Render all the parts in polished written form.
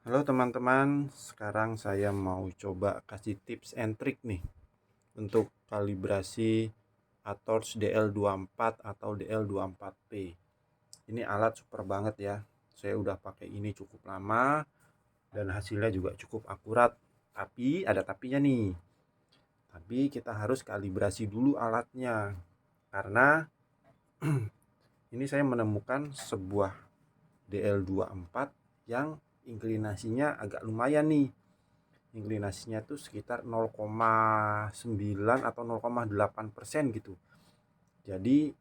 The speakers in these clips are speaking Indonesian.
Halo teman-teman, sekarang saya mau coba kasih tips and trick nih untuk kalibrasi Atorsh DL24 atau DL24P. Ini alat super banget ya. Saya udah pakai ini cukup lama dan hasilnya juga cukup akurat. Tapi ada tapinya nih. Tapi kita harus kalibrasi dulu alatnya. Karena ini saya menemukan sebuah DL24 yang inklinasinya agak lumayan nih. Inklinasinya tuh sekitar 0,9 atau 0,8% gitu. Jadi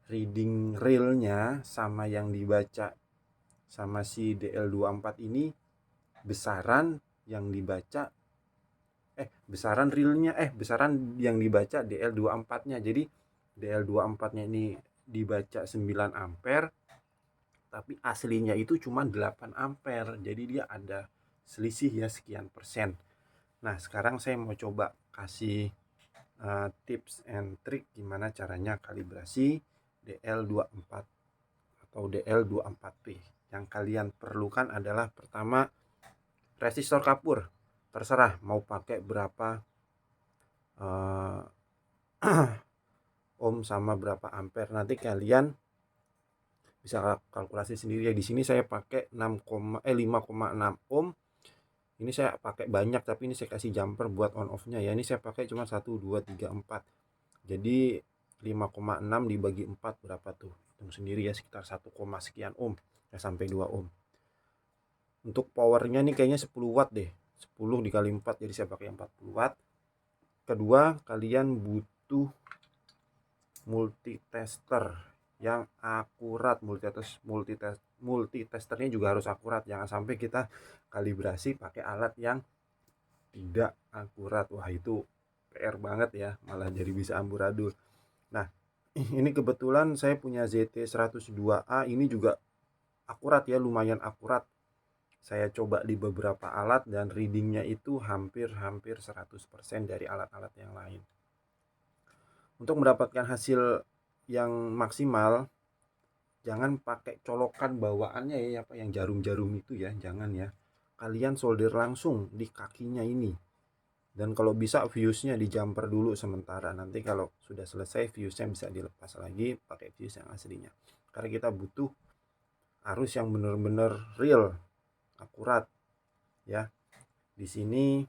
reading realnya sama yang dibaca sama si DL24 ini besaran yang dibaca besaran yang dibaca DL24-nya. Jadi DL24-nya ini dibaca 9 ampere tapi aslinya itu cuma 8 ampere. Jadi dia ada selisih ya sekian persen. Nah, sekarang saya mau coba kasih tips and trick gimana caranya kalibrasi DL24 atau DL24P. Yang kalian perlukan adalah pertama resistor kapur. Terserah mau pakai berapa uh, ohm sama berapa ampere. Nanti kalian bisa kalkulasi sendiri ya. Di sini saya pakai 5,6 ohm. Ini saya pakai banyak tapi ini saya kasih jumper buat on off nya ya. Ini saya pakai cuma 1 2 3 4. Jadi 5,6 dibagi 4 berapa tuh? Hitung sendiri ya, sekitar 1, sekian ohm ya, sampai 2 ohm. Untuk powernya nih kayaknya 10 watt deh. 10 dikali 4 jadi saya pakai 40 watt. Kedua, kalian butuh multitester yang akurat. Multitesternya juga harus akurat. Jangan sampai kita kalibrasi pakai alat yang tidak akurat. Wah, itu PR banget ya, malah jadi bisa amburadul. Nah, ini kebetulan saya punya ZT102A, ini juga akurat ya, lumayan akurat. Saya coba di beberapa alat dan readingnya itu hampir 100% dari alat-alat yang lain. Untuk mendapatkan hasil yang maksimal, jangan pakai colokan bawaannya ya, apa yang jarum-jarum itu ya, jangan ya. Kalian solder langsung di kakinya ini. Dan kalau bisa fuse-nya di jumper dulu sementara. Nanti kalau sudah selesai fuse-nya bisa dilepas lagi pakai fuse yang aslinya. Karena kita butuh arus yang benar-benar real, akurat ya. Di sini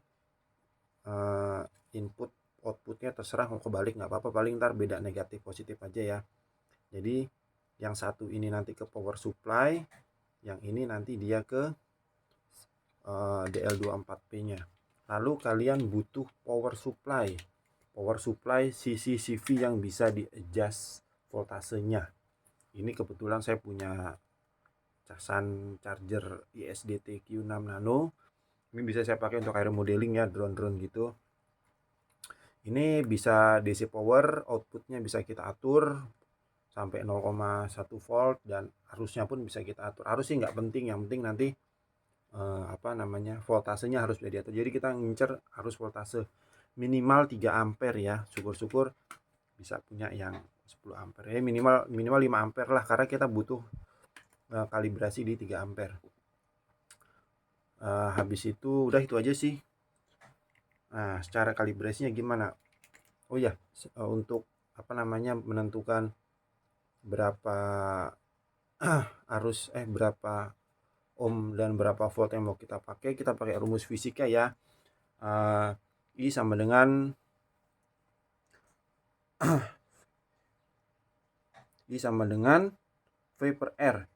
input outputnya terserah mau kebalik nggak apa-apa, paling ntar beda negatif positif aja ya. Jadi yang satu ini nanti ke power supply, yang ini nanti dia ke DL24P-nya. Lalu kalian butuh power supply. Power supply CCCV yang bisa di adjust voltasenya. Ini kebetulan saya punya casan charger ISDT Q6 Nano. Ini bisa saya pakai untuk aero modeling ya, drone-drone gitu. Ini bisa DC power, outputnya bisa kita atur sampai 0,1 volt dan arusnya pun bisa kita atur. Arus sih nggak penting, yang penting nanti voltasenya harus bisa diatur. Jadi kita ngincer arus voltase minimal 3 ampere ya. Syukur-syukur bisa punya yang 10 ampere ya, minimal 5 ampere lah, karena kita butuh kalibrasi di 3 ampere. Habis itu udah itu aja sih. Nah, secara kalibrasinya gimana? Oh ya, untuk menentukan berapa berapa ohm dan berapa volt yang mau kita pakai rumus fisika ya. I sama dengan I sama dengan V per R.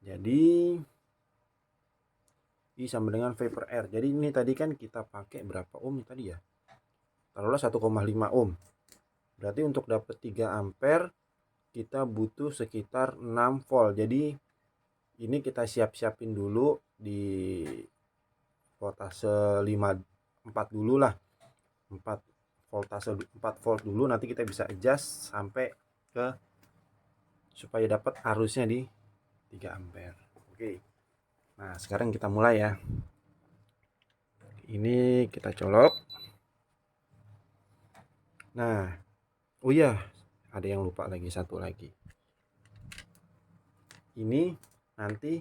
Jadi I sama dengan V per R. Jadi ini tadi kan kita pakai berapa ohm tadi ya? Taruhlah 1,5 ohm. Berarti untuk dapat 3 ampere kita butuh sekitar 6 volt. Jadi ini kita siap-siapin dulu di voltase 4 dulu lah. 4 volt dulu, nanti kita bisa adjust sampai ke supaya dapat arusnya di 3 ampere. Oke. Nah, sekarang kita mulai ya. Ini kita colok. Nah, oh iya, ada yang lupa lagi, satu lagi. Ini nanti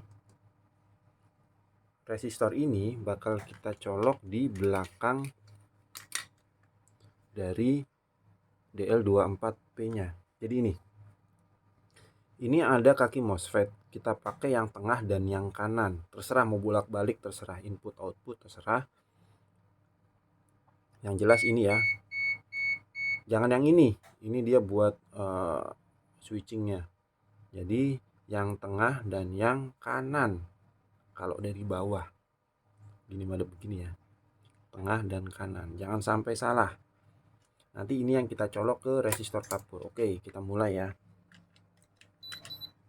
resistor ini bakal kita colok di belakang dari DL24P nya. Jadi ini ada kaki MOSFET, kita pakai yang tengah dan yang kanan, terserah mau bolak-balik, terserah input output, terserah. Yang jelas ini ya, jangan yang ini dia buat switchingnya. Jadi yang tengah dan yang kanan. Kalau dari bawah gini madep begini ya, tengah dan kanan, jangan sampai salah. Nanti ini yang kita colok ke resistor kapur. Oke, kita mulai ya.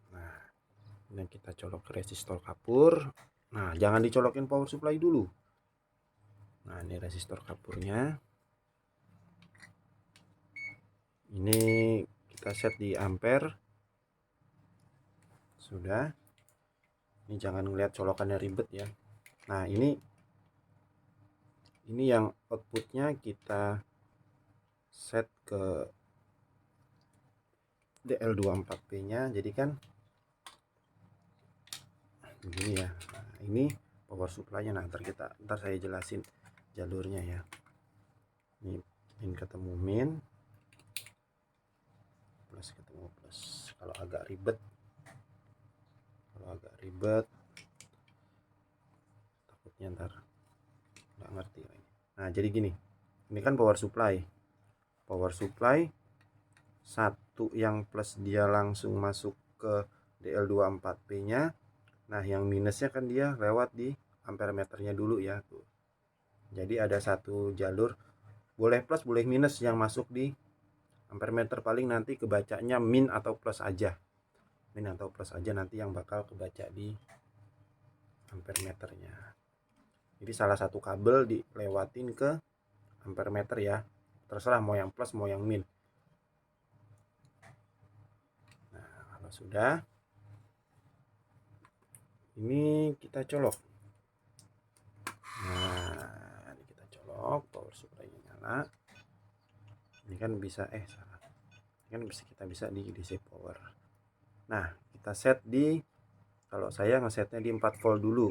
Nah, ini yang kita colok ke resistor kapur. Nah, jangan dicolokin power supply dulu. Nah, ini resistor kapurnya. Ini kita set di ampere. Sudah. Ini jangan ngeliat colokannya ribet ya. Nah, ini yang outputnya kita set ke DL24P nya. Jadi kan begini ya. Nah, ini power supply nya. Nah, ntar saya jelasin jalurnya ya. Ini min ketemu min, plus ketemu plus. Kalau agak ribet takutnya ntar nggak ngerti lagi. Nah, jadi gini, ini kan power supply satu yang plus dia langsung masuk ke DL24P nya. Nah, yang minusnya kan dia lewat di ampere meternya dulu ya tuh. Jadi ada satu jalur, boleh plus boleh minus yang masuk di ampere meter, paling nanti kebacanya min atau plus aja. Nanti yang bakal kebaca di ampere meternya. Jadi salah satu kabel dilewatin ke ampere meter ya. Terserah mau yang plus mau yang min. Nah, kalau sudah, ini kita colok. Nah, ini kita colok, power supply-nya nyala. Ini kan bisa salah. Ini kan kita bisa di DC power. Nah, kita set di, kalau saya ngesetnya di 4 volt dulu.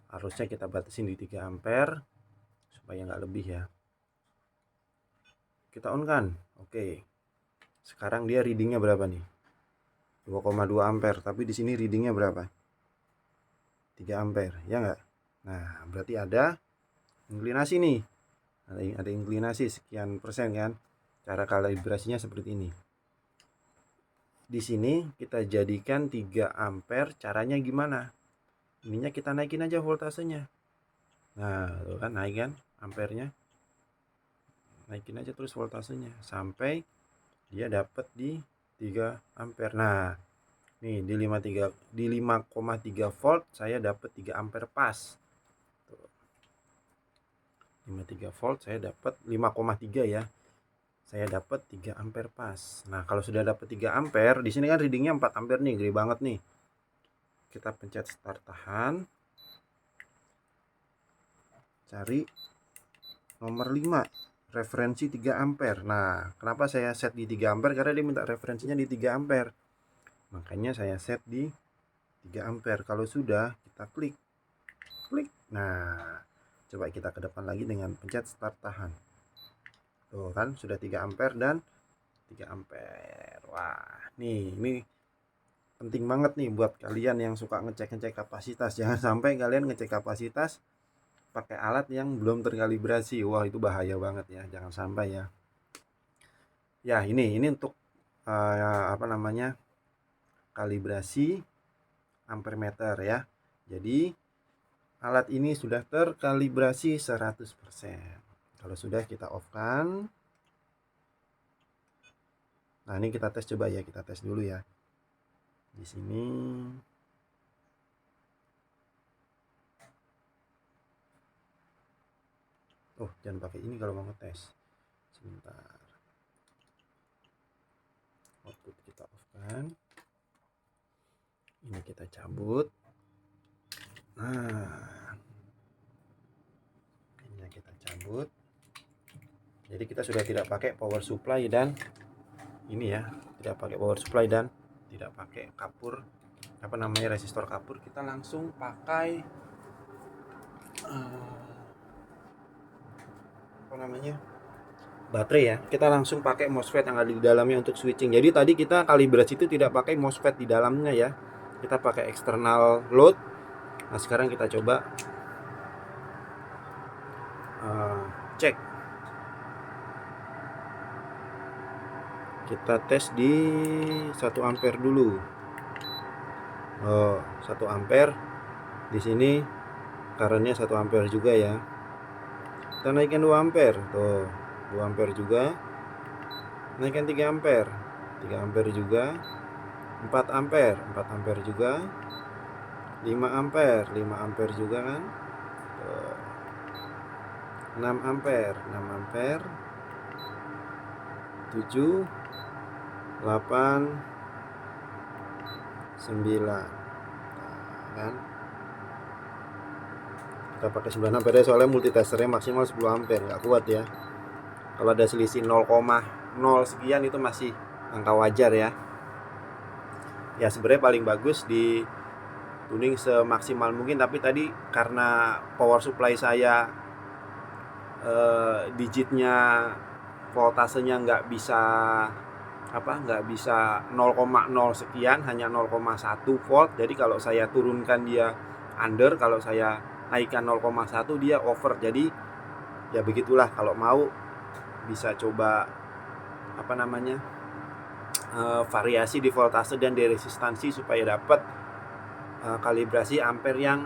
Harusnya kita batasin di 3 ampere supaya nggak lebih ya. Kita on kan. Oke. Sekarang dia readingnya berapa nih? 2,2 ampere, tapi di sini readingnya berapa? 3 ampere, ya nggak? Nah, berarti ada inklinasi nih. Ada inklinasi sekian persen kan? Cara kalibrasinya seperti ini. Di sini kita jadikan 3 ampere, caranya gimana? Ininya kita naikin aja voltasenya. Nah, tuh kan naik kan ampernya. Naikin aja terus voltasenya sampai dia dapat di 3 ampere. Nah, nih di 5,3 volt saya dapat 3 ampere pas. Tuh. 5,3 volt saya dapat 5,3 ya. Saya dapat 3 ampere pas. Nah, kalau sudah dapat 3 ampere, di sini kan readingnya 4 ampere nih, gede banget nih. Kita pencet start tahan. Cari nomor 5, referensi 3 ampere. Nah, kenapa saya set di 3 ampere? Karena dia minta referensinya di 3 ampere. Makanya saya set di 3 ampere. Kalau sudah, kita klik. Nah, coba kita ke depan lagi dengan pencet start tahan. Tuh kan sudah 3 ampere dan 3 ampere. Wah, ini penting banget nih buat kalian yang suka ngecek kapasitas. Jangan sampai kalian ngecek kapasitas pakai alat yang belum terkalibrasi. Wah, itu bahaya banget ya. Jangan sampai ya. Ya, ini untuk kalibrasi ampere meter ya. Jadi alat ini sudah terkalibrasi 100%. Kalau sudah, kita off kan. Nah, ini kita tes coba ya, kita tes dulu ya. Di sini jangan pakai ini kalau mau ngetes. Sebentar. Output kita off kan. Ini kita cabut. Nah, ini kita cabut. Jadi kita sudah tidak pakai power supply dan ini ya, tidak pakai power supply dan tidak pakai kapur, resistor kapur. Kita langsung pakai apa namanya, baterai ya. Kita langsung pakai MOSFET yang ada di dalamnya untuk switching. Jadi tadi kita kalibrasi itu tidak pakai MOSFET di dalamnya ya, kita pakai external load. Nah sekarang kita coba cek, kita tes di 1 ampere dulu. 1 ampere di sini currentnya 1 ampere juga ya. Kita naikkan 2 ampere tuh, 2 ampere juga, naikkan 3 ampere, 3 ampere juga, 4 ampere, 4 ampere juga, 5 ampere, 5 ampere juga kan, 6 ampere, 6 ampere, 7, 8, 9 kan. Kita pakai 9 ampere soalnya multitesternya maksimal 10 ampere, nggak kuat ya. Kalau ada selisih 0,0 sekian itu masih angka wajar ya. Ya sebenarnya paling bagus di tuning semaksimal mungkin, tapi tadi karena power supply saya digitnya voltasenya nggak bisa 0,0 sekian, hanya 0,1 volt. Jadi kalau saya turunkan dia under, kalau saya naikkan 0,1 dia over. Jadi ya begitulah, kalau mau bisa coba variasi di voltase dan di resistansi supaya dapat kalibrasi ampere yang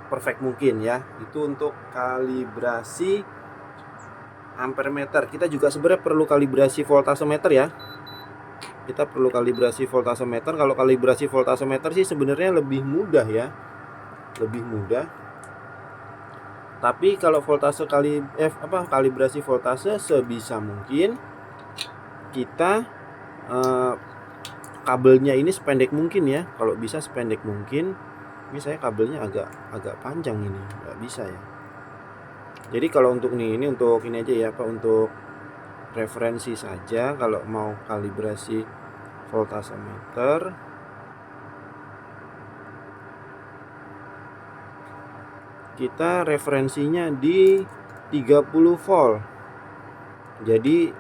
perfect mungkin ya. Itu untuk kalibrasi ampere meter. Kita juga sebenarnya perlu kalibrasi voltase meter ya. Kita perlu kalibrasi voltase meter. Kalau kalibrasi voltase meter sih sebenarnya lebih mudah ya, lebih mudah. Tapi kalau voltase kalibrasi voltase sebisa mungkin kita kabelnya ini sependek mungkin ya. Kalau bisa sependek mungkin. Ini saya kabelnya agak panjang ini, nggak bisa ya. Jadi kalau untuk ini untuk ini aja ya, untuk referensi saja. Kalau mau kalibrasi voltase meter, kita referensinya di 30 volt. Jadi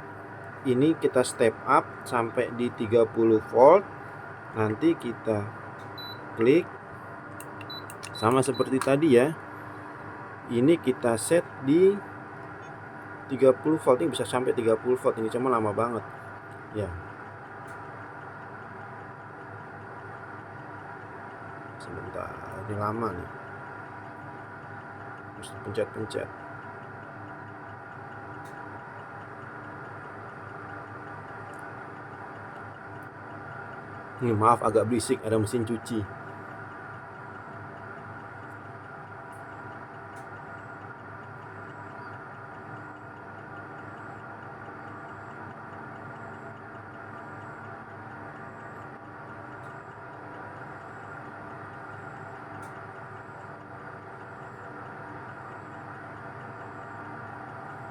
ini kita step up sampai di 30 volt. Nanti kita klik sama seperti tadi ya. Ini kita set di 30 volt. Ini bisa sampai 30 volt. Ini cuma lama banget ya. Sebentar, ini lama nih, harus pencet-pencet. Ini maaf agak berisik, ada mesin cuci.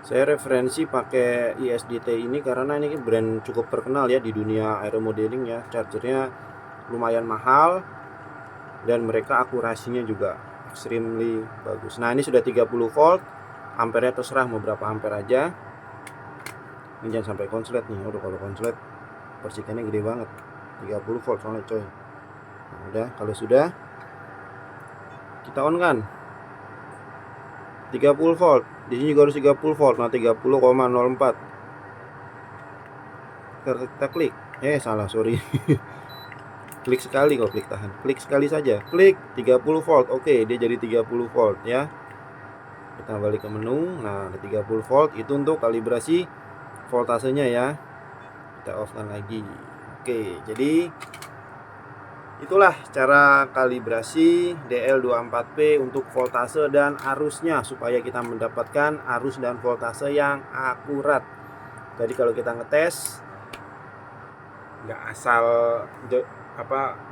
Saya referensi pakai ISDT ini karena ini brand cukup terkenal ya di dunia aeromodeling ya. Chargernya lumayan mahal dan mereka akurasinya juga extremely bagus. Nah ini sudah 30 volt, ampernya terserah mau berapa ampere aja. Ini jangan sampai konslet nih. Aduh, kalau konslet percikannya gede banget. 30 volt soalnya coy. Nah, udah, kalau sudah kita on kan 30 volt. Di sini juga harus 30 volt. Nah 30,04. Kita klik. Salah, sorry. Klik sekali kok, klik tahan. Klik sekali saja. Klik 30 volt. Oke, dia jadi 30 volt ya. Kita balik ke menu. Nah, ada 30 volt itu untuk kalibrasi voltasenya ya. Kita off-kan lagi. Oke, jadi itulah cara kalibrasi DL24P untuk voltase dan arusnya supaya kita mendapatkan arus dan voltase yang akurat. Jadi kalau kita ngetes nggak asal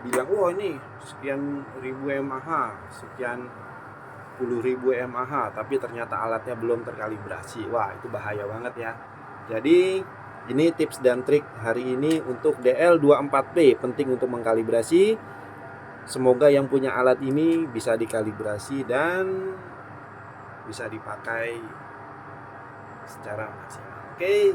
bilang ini sekian ribu mAh, sekian puluh ribu mAh, tapi ternyata alatnya belum terkalibrasi. Wah, itu bahaya banget ya. Jadi ini tips dan trik hari ini untuk DL24P. Penting untuk mengkalibrasi Semoga yang punya alat ini bisa dikalibrasi dan bisa dipakai secara maksimal. Oke,